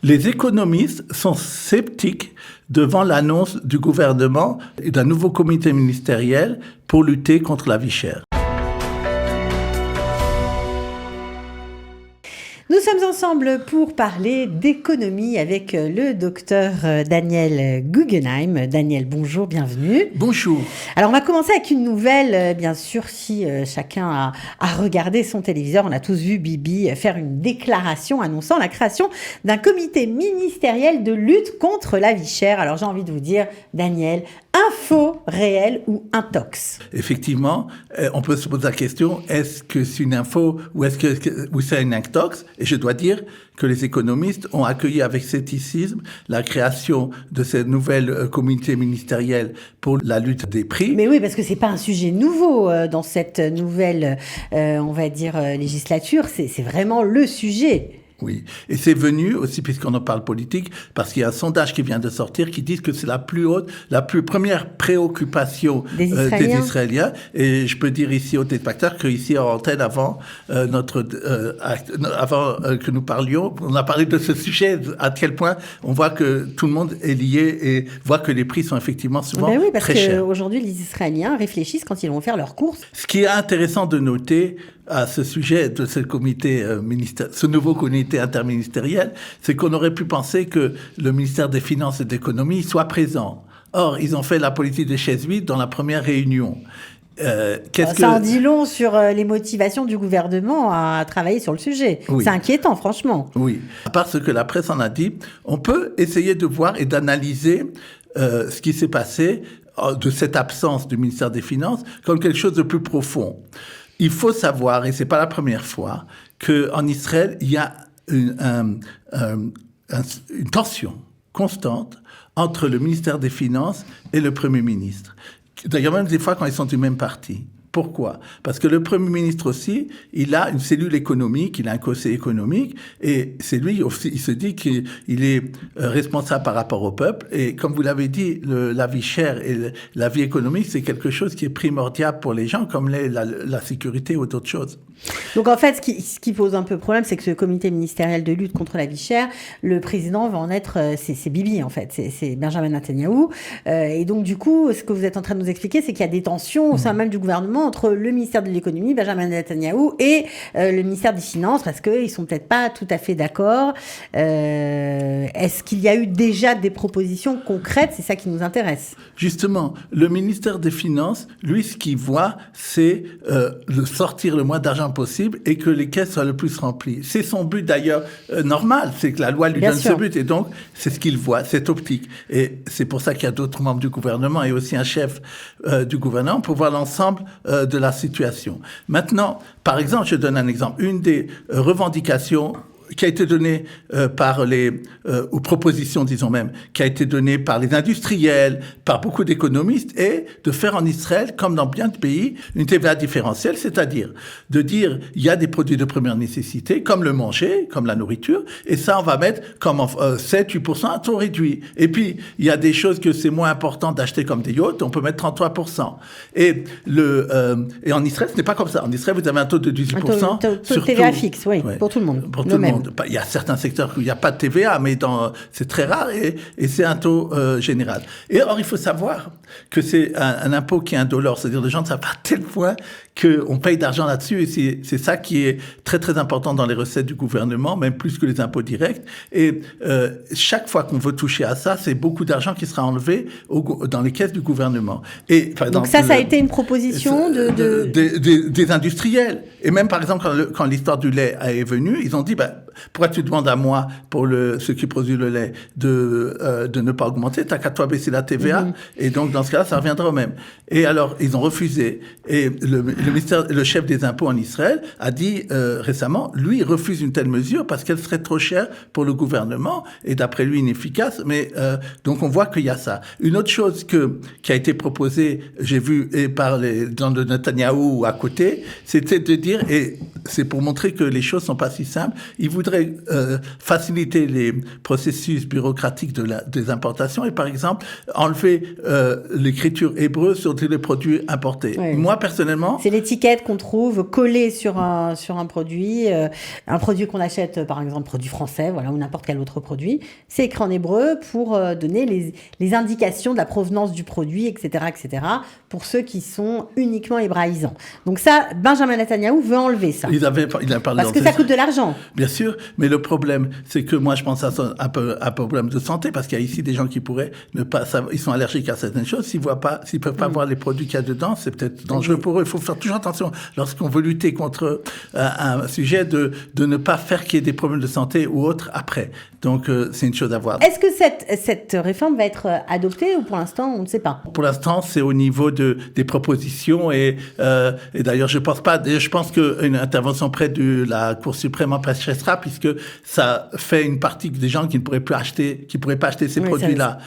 Les économistes sont sceptiques devant l'annonce du gouvernement et d'un nouveau comité ministériel pour lutter contre la vie chère. Nous sommes ensemble pour parler d'économie avec le docteur Daniel Guggenheim. Daniel, bonjour, bienvenue. Bonjour. Alors, on va commencer avec une nouvelle. Bien sûr, si chacun a regardé son téléviseur, on a tous vu Bibi faire une déclaration annonçant la création d'un comité ministériel de lutte contre la vie chère. Alors, j'ai envie de vous dire, Daniel, info réelle ou intox? Effectivement, on peut se poser la question, est-ce que c'est une info ou c'est une intox? Et je dois dire que les économistes ont accueilli avec scepticisme la création de cette nouvelle comité ministérielle pour la lutte des prix. Mais oui, parce que c'est pas un sujet nouveau dans cette nouvelle, on va dire, législature. C'est vraiment le sujet. Oui, et c'est venu aussi, puisqu'on en parle politique, parce qu'il y a un sondage qui vient de sortir qui dit que c'est la plus première préoccupation des Israéliens. Et je peux dire ici au téléspectateur qu'ici en antenne, avant que nous parlions, on a parlé de ce sujet, à quel point on voit que tout le monde est lié et voit que les prix sont effectivement souvent très chers. Oui, parce qu'aujourd'hui, les Israéliens réfléchissent quand ils vont faire leurs courses. Ce qui est intéressant de noter à ce sujet de ce comité ce nouveau comité interministériel, c'est qu'on aurait pu penser que le ministère des Finances et de l'Économie soit présent. Or, ils ont fait la politique des chaises vides dans la première réunion. Ça en dit long sur les motivations du gouvernement à travailler sur le sujet. Oui. C'est inquiétant, franchement. Oui. À part ce que la presse en a dit, on peut essayer de voir et d'analyser ce qui s'est passé de cette absence du ministère des Finances comme quelque chose de plus profond. Il faut savoir, et c'est pas la première fois, qu'en Israël, il y a une tension constante entre le ministère des Finances et le Premier ministre. D'ailleurs, même des fois quand ils sont du même parti. Pourquoi? Parce que le Premier ministre aussi, il a une cellule économique, il a un conseil économique, et c'est lui aussi, il se dit qu'il est responsable par rapport au peuple. Et comme vous l'avez dit, la vie chère et la vie économique, c'est quelque chose qui est primordial pour les gens, comme la sécurité ou d'autres choses. Donc en fait, ce qui pose un peu problème, c'est que ce comité ministériel de lutte contre la vie chère, le président va en être, c'est Bibi en fait, c'est Benjamin Netanyahou. Et donc du coup, ce que vous êtes en train de nous expliquer, c'est qu'il y a des tensions au sein même du gouvernement entre le ministère de l'économie, Benjamin Netanyahou, et le ministère des Finances, parce qu'ils sont peut-être pas tout à fait d'accord. Est-ce qu'il y a eu déjà des propositions concrètes? C'est ça qui nous intéresse. Justement, le ministère des Finances, lui, ce qu'il voit, c'est de sortir le moins d'argent possible et que les caisses soient le plus remplies. C'est son but d'ailleurs normal, c'est que la loi lui donne ce but, et donc c'est ce qu'il voit, cette optique. Et c'est pour ça qu'il y a d'autres membres du gouvernement et aussi un chef du gouvernement pour voir l'ensemble de la situation. Maintenant, par exemple, je donne un exemple. Une des revendications qui a été donnée par ou proposition, disons même, qui a été donnée par les industriels, par beaucoup d'économistes, est de faire en Israël, comme dans bien de pays, une TVA différentielle, c'est-à-dire de dire, il y a des produits de première nécessité, comme le manger, comme la nourriture, et ça, on va mettre comme 7-8% à taux réduit. Et puis, il y a des choses que c'est moins important d'acheter comme des yachts, on peut mettre 33%. Et en Israël, ce n'est pas comme ça. En Israël, vous avez un taux de 18%. Taux de TVA fixe, oui, pour tout le monde. Pour tout le monde. Il y a certains secteurs où il n'y a pas de TVA, mais c'est très rare et c'est un taux général. Et or, il faut savoir que c'est un impôt qui est indolore, c'est-à-dire les gens ne savent pas à tel point qu'on paye d'argent là-dessus, et c'est ça qui est très très important dans les recettes du gouvernement, même plus que les impôts directs. Et chaque fois qu'on veut toucher à ça, c'est beaucoup d'argent qui sera enlevé dans les caisses du gouvernement. Et, donc ça a été une proposition des industriels. Et même par exemple, quand l'histoire du lait est venue, ils ont dit, pourquoi tu demandes à moi, pour ceux qui produisent le lait, de ne pas augmenter, t'as qu'à toi baisser la TVA, et donc dans ce cas-là, ça reviendra au même. Et alors, ils ont refusé. Et le chef des impôts en Israël a dit récemment, lui, il refuse une telle mesure parce qu'elle serait trop chère pour le gouvernement, et d'après lui, inefficace, mais donc on voit qu'il y a ça. Une autre chose qui a été proposée, j'ai vu, et par dans le Netanyahou à côté, c'était de dire, et c'est pour montrer que les choses sont pas si simples, il voulait voudrait faciliter les processus bureaucratiques des importations et, par exemple, enlever l'écriture hébreu sur tous les produits importés. Oui. Moi, personnellement... C'est l'étiquette qu'on trouve collée sur un produit qu'on achète, par exemple, produit français, voilà, ou n'importe quel autre produit. C'est écrit en hébreu pour donner les indications de la provenance du produit, etc., pour ceux qui sont uniquement hébraïsants. Donc ça, Benjamin Netanyahou veut enlever ça. Il a parlé parce que ça coûte de l'argent. Bien sûr, mais le problème, c'est que moi, je pense à un problème de santé, parce qu'il y a ici des gens qui pourraient ne pas savoir, ils sont allergiques à certaines choses, s'ils peuvent pas voir les produits qu'il y a dedans, c'est peut-être dangereux pour eux. Il faut faire toujours attention, lorsqu'on veut lutter contre un sujet, de ne pas faire qu'il y ait des problèmes de santé ou autres après. Donc, c'est une chose à voir. Est-ce que cette réforme va être adoptée ou pour l'instant, on ne sait pas? Pour l'instant, c'est au niveau des propositions et d'ailleurs, je pense qu'une intervention près de la Cour suprême empêchera, puisque ça fait une partie des gens qui ne pourraient pas acheter ces produits-là.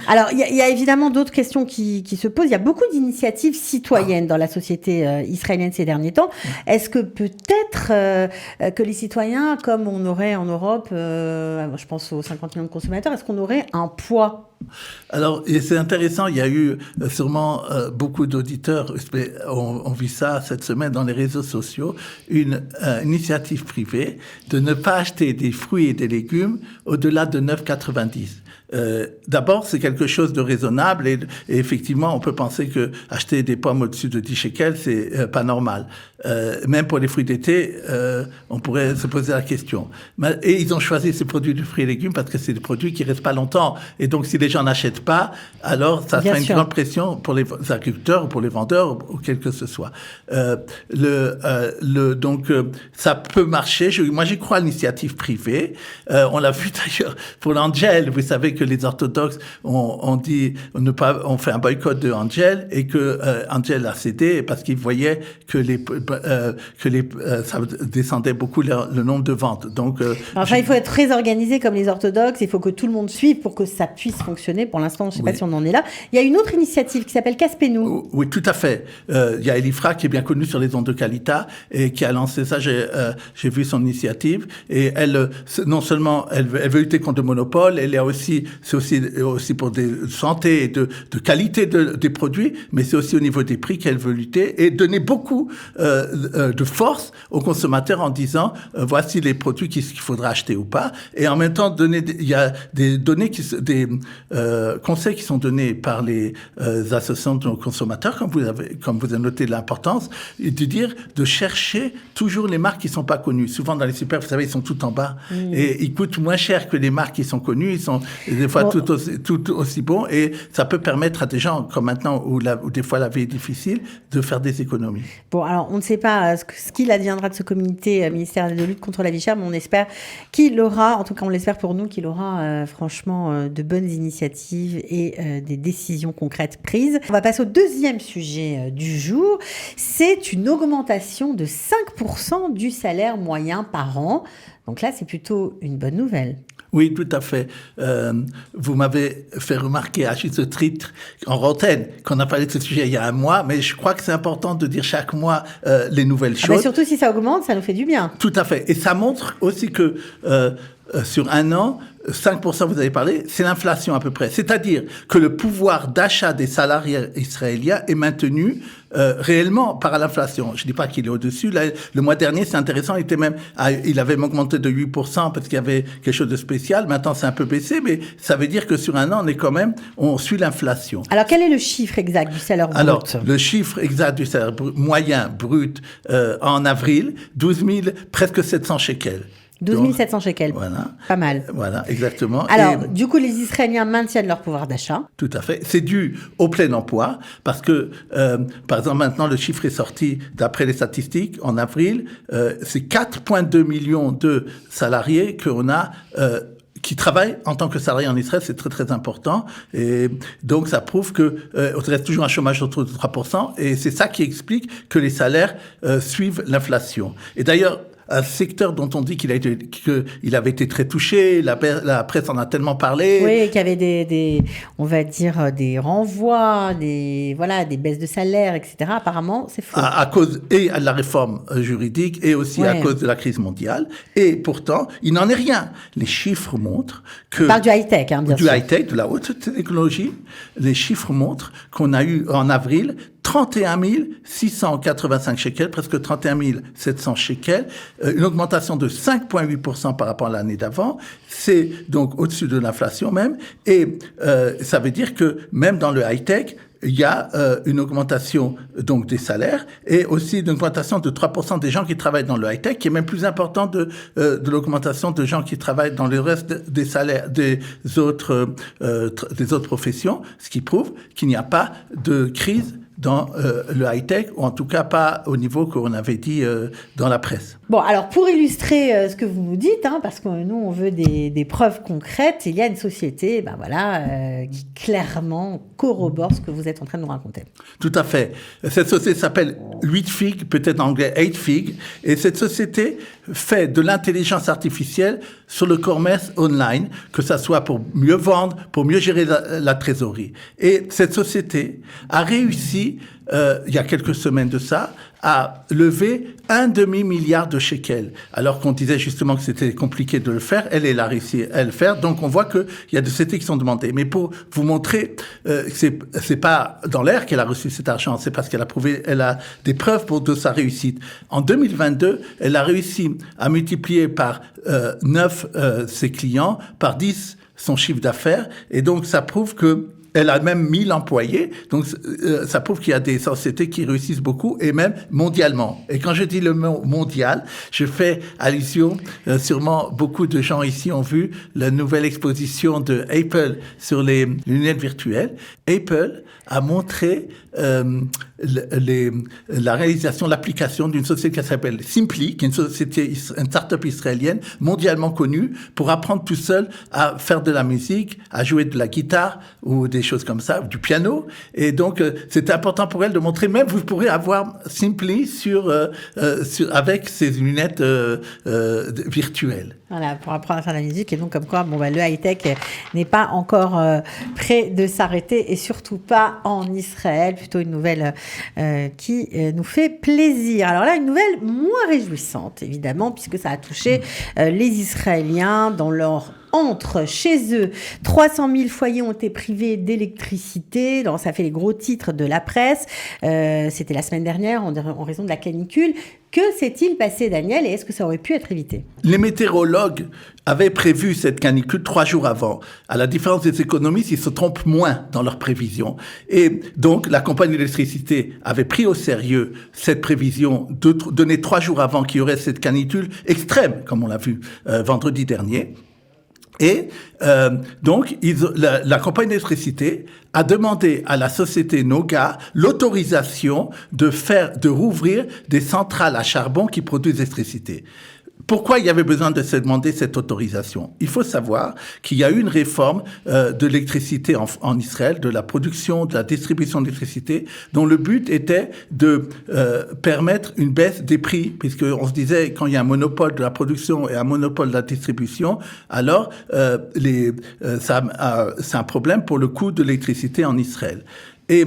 Alors, il y a évidemment d'autres questions qui se posent. Il y a beaucoup d'initiatives citoyennes dans la société israélienne ces derniers temps. Est-ce que peut-être que les citoyens, comme on aurait en Europe, je pense aux 50 millions de consommateurs, est-ce qu'on aurait un poids? Alors, et c'est intéressant, il y a eu sûrement beaucoup d'auditeurs, on vit ça cette semaine dans les réseaux sociaux, une initiative privée de ne pas acheter des fruits et des légumes au-delà de 9,90. D'abord, c'est quelque chose de raisonnable et effectivement, on peut penser que acheter des pommes au-dessus de 10 shekels, c'est pas normal. Même pour les fruits d'été, on pourrait se poser la question. Et ils ont choisi ces produits de fruits et légumes parce que c'est des produits qui restent pas longtemps. Et donc, si les gens n'achètent pas, alors ça sera une grande pression pour les agriculteurs ou pour les vendeurs ou quel que ce soit. Donc, ça peut marcher. Moi, j'y crois à l'initiative privée. On l'a vu d'ailleurs pour l'Angel. Vous savez que les orthodoxes ont fait un boycott de Angel et que Angel a cédé parce qu'ils voyaient que ça descendait beaucoup le nombre de ventes. Donc, il faut être très organisé comme les orthodoxes. Il faut que tout le monde suive pour que ça puisse fonctionner. Pour l'instant, je ne sais pas si on en est là. Il y a une autre initiative qui s'appelle Caspenou. Oui, tout à fait. Il y a Elifra qui est bien connue sur les ondes de Kalita et qui a lancé ça. J'ai vu son initiative et elle, non seulement elle veut lutter contre le monopole, c'est aussi pour des santé et de qualité des produits, mais c'est aussi au niveau des prix qu'elle veut lutter et donner beaucoup de force aux consommateurs en disant voici les produits qu'il faudra acheter ou pas, et en même temps il y a des données conseils qui sont donnés par les associations de consommateurs, comme vous avez noté l'importance, et de chercher toujours les marques qui sont pas connues. Souvent dans les super, vous savez, ils sont tout en bas et ils coûtent moins cher que les marques qui sont connues. Ils sont des fois tout aussi bons et ça peut permettre à des gens comme maintenant où des fois la vie est difficile de faire des économies. Bon, alors on ne sait pas ce qu'il adviendra de ce comité ministériel de lutte contre la vie chère, mais on espère qu'il aura, en tout cas on l'espère pour nous, qu'il aura franchement de bonnes initiatives et des décisions concrètes prises. On va passer au deuxième sujet du jour. C'est une augmentation de 5% du salaire moyen par an. Donc là, c'est plutôt une bonne nouvelle. Oui, tout à fait. Vous m'avez fait remarquer à juste titre en antenne qu'on a parlé de ce sujet il y a un mois, mais je crois que c'est important de dire chaque mois les nouvelles choses. Surtout si ça augmente, ça nous fait du bien. Tout à fait. Et ça montre aussi que sur un an, 5%, vous avez parlé, c'est l'inflation à peu près. C'est-à-dire que le pouvoir d'achat des salariés israéliens est maintenu réellement par l'inflation. Je ne dis pas qu'il est au-dessus. Là, le mois dernier, c'est intéressant, il avait augmenté de 8% parce qu'il y avait quelque chose de spécial. Maintenant, c'est un peu baissé, mais ça veut dire que sur un an, on suit l'inflation. Alors, quel est le chiffre exact du salaire brut? Alors, le chiffre exact du salaire moyen brut en avril, 12 000, presque 700 shekels. 12 700 shekels. Voilà. Pas mal. Voilà, exactement. Alors, du coup, les Israéliens maintiennent leur pouvoir d'achat. Tout à fait. C'est dû au plein emploi parce que, par exemple, maintenant, le chiffre est sorti d'après les statistiques. En avril, c'est 4,2 millions de salariés qu'on a qui travaillent en tant que salariés en Israël, c'est très très important. Et donc ça prouve que on reste toujours un chômage autour de 3%. Et c'est ça qui explique que les salaires suivent l'inflation. Et d'ailleurs, un secteur dont on dit qu'il avait été très touché, la presse en a tellement parlé. Oui, qu'il y avait on va dire, des renvois, des baisses de salaire, etc. Apparemment, c'est faux. À cause de la réforme juridique et aussi à cause de la crise mondiale. Et pourtant, il n'en est rien. Les chiffres montrent que... On parle du high-tech, bien sûr. Du high-tech, de la haute technologie. Les chiffres montrent qu'on a eu en avril 31 685 shekels, presque 31 700 shekels, une augmentation de 5,8% par rapport à l'année d'avant. C'est donc au-dessus de l'inflation même. Et ça veut dire que même dans le high-tech, il y a une augmentation donc des salaires et aussi une augmentation de 3% des gens qui travaillent dans le high-tech, qui est même plus important de l'augmentation de gens qui travaillent dans le reste des salaires des autres professions, ce qui prouve qu'il n'y a pas de crise dans le high-tech, ou en tout cas pas au niveau qu'on avait dit dans la presse. Bon, alors pour illustrer ce que vous nous dites, parce que nous on veut des preuves concrètes, il y a une société qui clairement corrobore ce que vous êtes en train de nous raconter. Tout à fait. Cette société s'appelle 8Fig, peut-être en anglais 8Fig, et cette société fait de l'intelligence artificielle sur le commerce online, que ça soit pour mieux vendre, pour mieux gérer la trésorerie. Et cette société a réussi, il y a quelques semaines de ça, à lever 1,5 milliard de shekels. Alors qu'on disait justement que c'était compliqué de le faire, elle a réussi à le faire. Donc on voit qu'il y a des sociétés qui sont demandées. Mais pour vous montrer, c'est pas dans l'air qu'elle a reçu cet argent, c'est parce elle a des preuves de sa réussite. En 2022, elle a réussi à multiplier par 9 ses clients, par 10 son chiffre d'affaires. Et donc ça prouve que elle a même 1000 employés, donc ça prouve qu'il y a des sociétés qui réussissent beaucoup, et même mondialement. Et quand je dis le mot mondial, je fais allusion, sûrement beaucoup de gens ici ont vu la nouvelle exposition de Apple sur les lunettes virtuelles. Apple a montré la réalisation, l'application d'une société qui s'appelle Simply, qui est une start-up israélienne mondialement connue, pour apprendre tout seul à faire de la musique, à jouer de la guitare ou des choses comme ça, du piano. Et donc, c'est important pour elle de montrer, même vous pourrez avoir Simply avec ces lunettes virtuelles. Voilà, pour apprendre à faire de la musique. Et donc, comme quoi, le high-tech n'est pas encore prêt de s'arrêter, et surtout pas en Israël. Plutôt une nouvelle qui nous fait plaisir. Alors là, une nouvelle moins réjouissante, évidemment, puisque ça a touché les Israéliens dans leur chez eux. 300 000 foyers ont été privés d'électricité. Donc, ça fait les gros titres de la presse. C'était la semaine dernière en raison de la canicule. Que s'est-il passé, Daniel, et est-ce que ça aurait pu être évité ? Les météorologues avaient prévu cette canicule 3 jours avant. À la différence des économistes, ils se trompent moins dans leurs prévisions. Et donc, la compagnie d'électricité avait pris au sérieux cette prévision de donner 3 jours avant qu'il y aurait cette canicule extrême, comme on l'a vu vendredi dernier. Et donc, la compagnie d'électricité a demandé à la société Noga l'autorisation de rouvrir des centrales à charbon qui produisent l'électricité. Pourquoi il y avait besoin de se demander cette autorisation ? Il faut savoir qu'il y a eu une réforme de l'électricité en Israël, de la production, de la distribution d'électricité, dont le but était de permettre une baisse des prix, puisqu'on se disait, quand il y a un monopole de la production et un monopole de la distribution, alors c'est un problème pour le coût de l'électricité en Israël. Et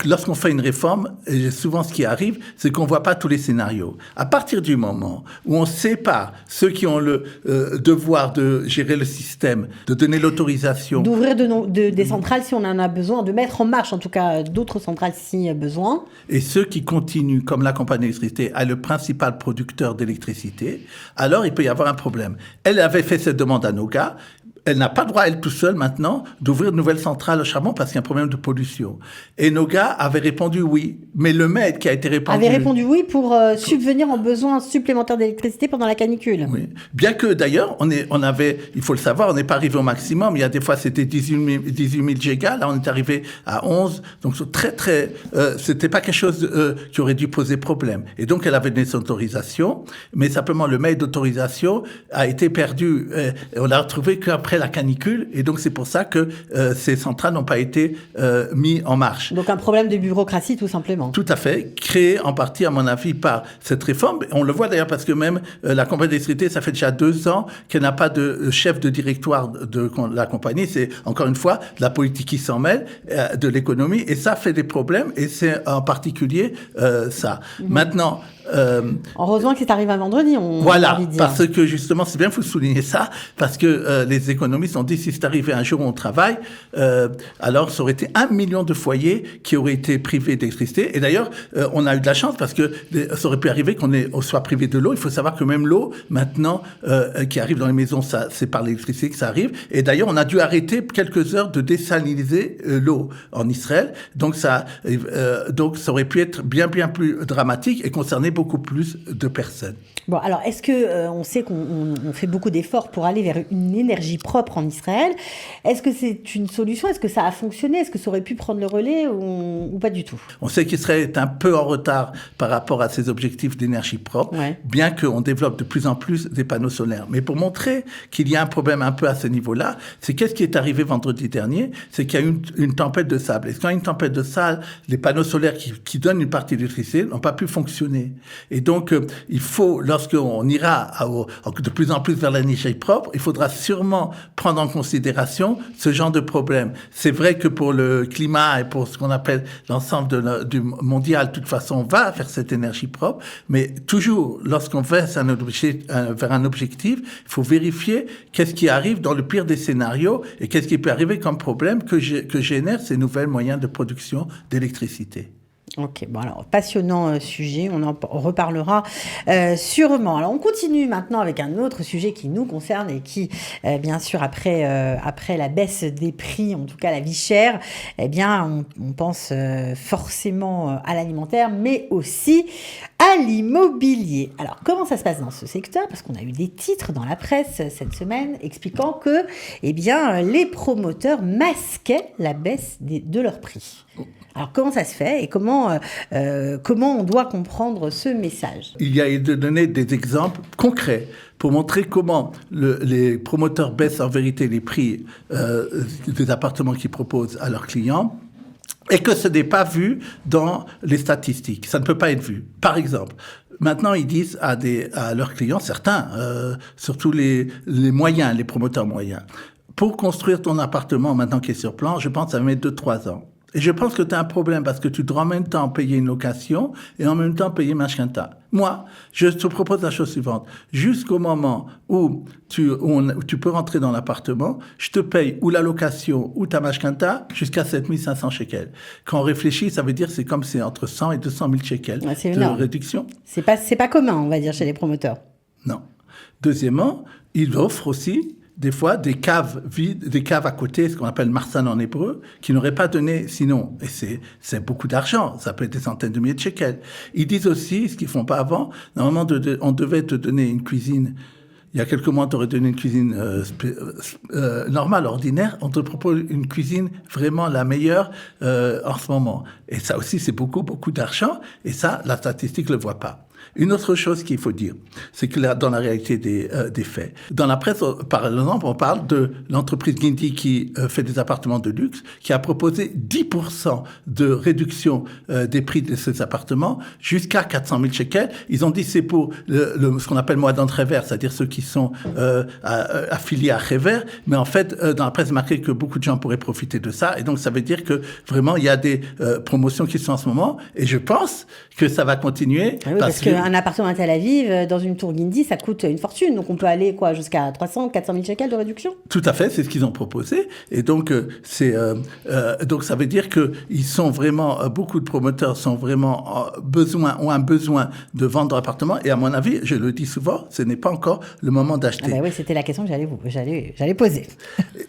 lorsqu'on fait une réforme, et souvent ce qui arrive, c'est qu'on ne voit pas tous les scénarios. À partir du moment où on sépare ceux qui ont le devoir de gérer le système, de donner l'autorisation... D'ouvrir des centrales si on en a besoin, de mettre en marche en tout cas d'autres centrales si besoin. Et ceux qui continuent, comme la compagnie d'électricité, à le principal producteur d'électricité, alors il peut y avoir un problème. Elle avait fait cette demande à Noga. Elle n'a pas le droit, elle tout seule maintenant, d'ouvrir de nouvelles centrales au charbon parce qu'il y a un problème de pollution. Et Noga avait répondu oui. Mais le MED qui a été répondu... Avait répondu oui pour subvenir aux besoins supplémentaires d'électricité pendant la canicule. Oui. Bien que d'ailleurs, on avait, il faut le savoir, on n'est pas arrivé au maximum. Il y a des fois, c'était 18 000 gigas. Là, on est arrivé à 11. Donc, c'était pas quelque chose qui aurait dû poser problème. Et donc, elle avait donné son autorisation. Mais simplement, le mail d'autorisation a été perdu. Et on a retrouvé qu'après après la canicule, et donc c'est pour ça que ces centrales n'ont pas été mis en marche. Donc un problème de bureaucratie tout simplement. Tout à fait, créé en partie à mon avis par cette réforme. On le voit d'ailleurs parce que même la compagnie d'électricité, ça fait déjà 2 ans qu'elle n'a pas de chef de directoire de la compagnie. C'est encore une fois de la politique qui s'en mêle, de l'économie, et ça fait des problèmes, et c'est en particulier ça. Maintenant, heureusement que c'est arrivé un vendredi, voilà, a envie de dire. Parce que justement, c'est bien que vous soulignez ça, parce que les économistes ont dit si c'est arrivé un jour où on travaille, alors ça aurait été 1 million de foyers qui auraient été privés d'électricité. Et d'ailleurs, on a eu de la chance parce que ça aurait pu arriver qu'on soit privé de l'eau. Il faut savoir que même l'eau, maintenant, qui arrive dans les maisons, c'est par l'électricité que ça arrive. Et d'ailleurs, on a dû arrêter quelques heures de désaliniser l'eau en Israël. Donc ça aurait pu être bien plus dramatique et concerner beaucoup plus de personnes. Bon, alors, est-ce que on sait qu'on fait beaucoup d'efforts pour aller vers une énergie propre en Israël? Est-ce que c'est une solution? Est-ce que ça a fonctionné? Est-ce que ça aurait pu prendre le relais ou pas du tout? On sait qu'Israël est un peu en retard par rapport à ses objectifs d'énergie propre, bien qu'on développe de plus en plus des panneaux solaires. Mais pour montrer qu'il y a un problème un peu à ce niveau-là, c'est qu'est-ce qui est arrivé vendredi dernier? C'est qu'il y a eu une tempête de sable. Et quand il y a une tempête de sable, les panneaux solaires qui donnent une partie d'électricité n'ont pas pu fonctionner. Et donc, il faut, lorsqu'on ira de plus en plus vers l'énergie propre, il faudra sûrement prendre en considération ce genre de problème. C'est vrai que pour le climat et pour ce qu'on appelle l'ensemble du mondial, de toute façon, on va vers cette énergie propre, mais toujours, lorsqu'on va vers un objectif, il faut vérifier qu'est-ce qui arrive dans le pire des scénarios et qu'est-ce qui peut arriver comme problème que génèrent ces nouvelles moyens de production d'électricité. Ok, bon alors, passionnant sujet, on en reparlera sûrement. Alors on continue maintenant avec un autre sujet qui nous concerne et qui, bien sûr, après la baisse des prix, en tout cas la vie chère, eh bien on pense forcément à l'alimentaire, mais aussi à l'immobilier. Alors comment ça se passe dans ce secteur? Parce qu'on a eu des titres dans la presse cette semaine expliquant que, eh bien, les promoteurs masquaient la baisse de leurs prix. Alors, comment ça se fait et comment on doit comprendre ce message? Il y a de donner des exemples concrets pour montrer comment les promoteurs baissent en vérité les prix des appartements qu'ils proposent à leurs clients et que ce n'est pas vu dans les statistiques. Ça ne peut pas être vu. Par exemple, maintenant, ils disent à leurs clients, certains, surtout les moyens, les promoteurs moyens, pour construire ton appartement maintenant qui est sur plan, je pense que ça va mettre 2-3 ans. Et je pense que tu as un problème parce que tu dois en même temps payer une location et en même temps payer mashkenta. Moi, je te propose la chose suivante. Jusqu'au moment où tu peux rentrer dans l'appartement, je te paye ou la location ou ta mashkenta jusqu'à 7500 shekels. Quand on réfléchit, ça veut dire c'est comme c'est entre 100 et 200 000 shekels de réduction. C'est pas commun, on va dire, chez les promoteurs. Non. Deuxièmement, ils offrent aussi des fois des caves vides, des caves à côté, ce qu'on appelle marsan en hébreu, qui n'auraient pas donné sinon. Et c'est beaucoup d'argent, ça peut être des centaines de milliers de shekels. Ils disent aussi, ce qu'ils font pas avant, normalement on devait te donner une cuisine. Il y a quelques mois, on t'aurait donné une cuisine normale, ordinaire. On te propose une cuisine vraiment la meilleure en ce moment. Et ça aussi, c'est beaucoup d'argent. Et ça, la statistique ne le voit pas. Une autre chose qu'il faut dire, c'est que là, dans la réalité des faits, dans la presse, par exemple, on parle de l'entreprise Guindy qui fait des appartements de luxe, qui a proposé 10% de réduction des prix de ces appartements jusqu'à 400 000 shekels. Ils ont dit c'est pour ce qu'on appelle mois d'entrée vert, c'est-à-dire ceux qui sont affiliés à Réver. Mais en fait, dans la presse, marqué que beaucoup de gens pourraient profiter de ça. Et donc, ça veut dire que vraiment, il y a des promotions qui sont en ce moment. Et je pense que ça va continuer. Oui, parce qu'un appartement à Tel Aviv, dans une tour Guindy, ça coûte une fortune. Donc, on peut aller jusqu'à 300, 400 000 shekels de réduction? Tout à fait, c'est ce qu'ils ont proposé. Et donc, donc ça veut dire que ils sont vraiment, beaucoup de promoteurs sont vraiment ont un besoin de vendre leur appartement. Et à mon avis, je le dis souvent, ce n'est pas encore le moment d'acheter. Ah oui, c'était la question que j'allais poser.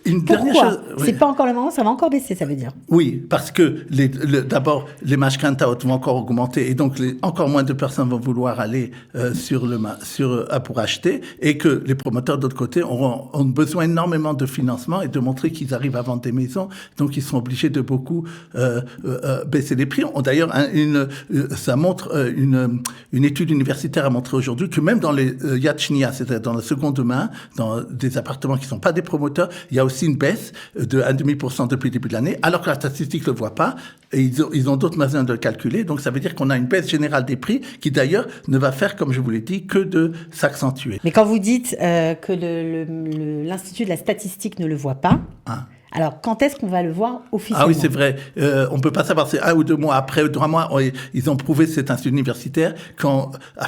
Une Pourquoi dernière chose, c'est pas encore le moment, ça va encore baisser, ça veut dire? Oui, parce que d'abord, les mashkenta vont encore augmenter et donc encore moins de personnes vont vouloir vouloir aller pour acheter, et que les promoteurs, d'autre côté, ont besoin énormément de financement et de montrer qu'ils arrivent à vendre des maisons. Donc, ils sont obligés de beaucoup baisser les prix. D'ailleurs, ça montre, une étude universitaire a montré aujourd'hui que même dans les Yad Shniya, c'est-à-dire dans la seconde main, dans des appartements qui ne sont pas des promoteurs, il y a aussi une baisse de 1,5% depuis le début de l'année, alors que la statistique ne le voit pas. Et ils ont d'autres moyens de le calculer. Donc, ça veut dire qu'on a une baisse générale des prix qui, d'ailleurs, ne va faire, comme je vous l'ai dit, que de s'accentuer. Mais quand vous dites que l'Institut de la statistique ne le voit pas, alors quand est-ce qu'on va le voir officiellement? Ah oui, c'est vrai. On ne peut pas savoir. C'est 1 ou 2 mois après, ou 3 mois, ils ont prouvé cet institut universitaire.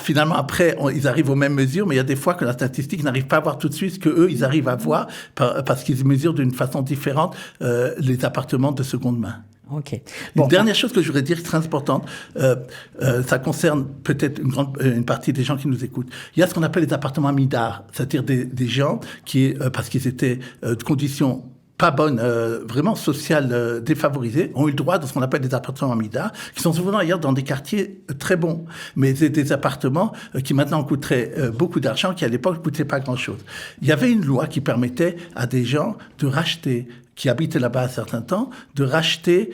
Finalement, après, ils arrivent aux mêmes mesures, mais il y a des fois que la statistique n'arrive pas à voir tout de suite ce qu'eux, ils arrivent à voir, parce qu'ils mesurent d'une façon différente les appartements de seconde main. Okay. Une dernière chose que je voudrais dire, très importante, ça concerne peut-être une partie des gens qui nous écoutent. Il y a ce qu'on appelle les appartements midar, c'est-à-dire des gens qui, parce qu'ils étaient de conditions pas bonnes, vraiment sociales défavorisées, ont eu le droit de ce qu'on appelle des appartements midar, qui sont souvent d'ailleurs dans des quartiers très bons, mais c'est des appartements qui maintenant coûteraient beaucoup d'argent, qui à l'époque ne coûtaient pas grand-chose. Il y avait une loi qui permettait à des gens de racheter, qui habitaient là-bas un certain temps, de racheter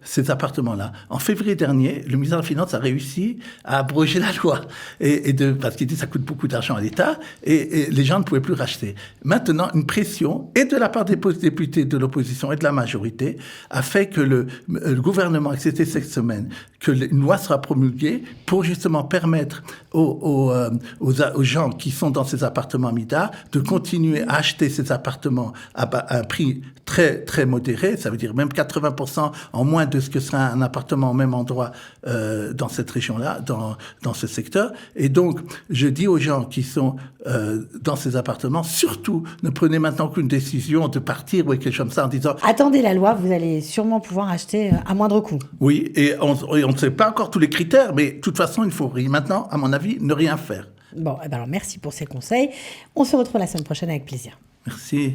ces appartements-là. En février dernier, le ministère des Finances a réussi à abroger la loi, parce qu'il dit que ça coûte beaucoup d'argent à l'État, et les gens ne pouvaient plus racheter. Maintenant, une pression, et de la part des députés de l'opposition et de la majorité, a fait que le gouvernement a accepté cette semaine qu'une loi sera promulguée pour justement permettre aux gens qui sont dans ces appartements midar de continuer à acheter ces appartements à un prix très, très modéré, ça veut dire même 80% en moins de ce que serait un appartement au même endroit dans cette région-là, dans ce secteur. Et donc, je dis aux gens qui sont dans ces appartements, surtout, ne prenez maintenant qu'une décision de partir ou quelque chose comme ça en disant... Attendez la loi, vous allez sûrement pouvoir acheter à moindre coût. Oui, et on ne sait pas encore tous les critères, mais de toute façon, il faut maintenant, à mon avis, ne rien faire. Bon, alors merci pour ces conseils. On se retrouve la semaine prochaine avec plaisir. Merci.